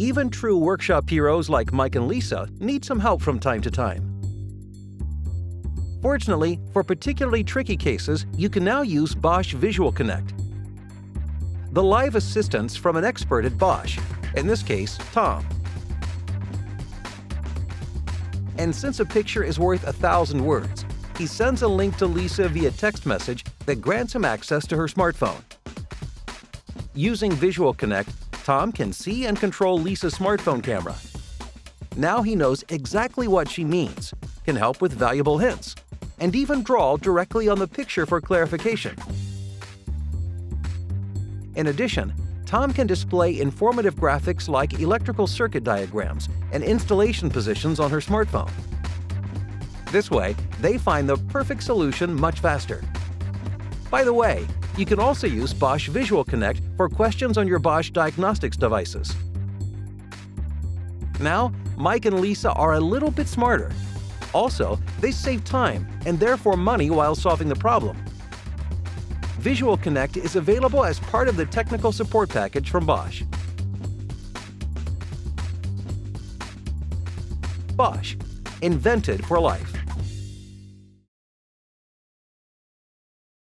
Even true workshop heroes like Mike and Lisa need some help from time to time. Fortunately, for particularly tricky cases, you can now use Bosch Visual Connect, the live assistance from an expert at Bosch, in this case, Tom. And since a picture is worth 1,000 words, he sends a link to Lisa via text message that grants him access to her smartphone. Using Visual Connect, Tom can see and control Lisa's smartphone camera. Now he knows exactly what she means, can help with valuable hints, and even draw directly on the picture for clarification. In addition, Tom can display informative graphics like electrical circuit diagrams and installation positions on her smartphone. This way, they find the perfect solution much faster. By the way, you can also use Bosch Visual Connect for questions on your Bosch diagnostics devices. Now, Mike and Lisa are a little bit smarter. Also, they save time and therefore money while solving the problem. Visual Connect is available as part of the technical support package from Bosch. Bosch, invented for life.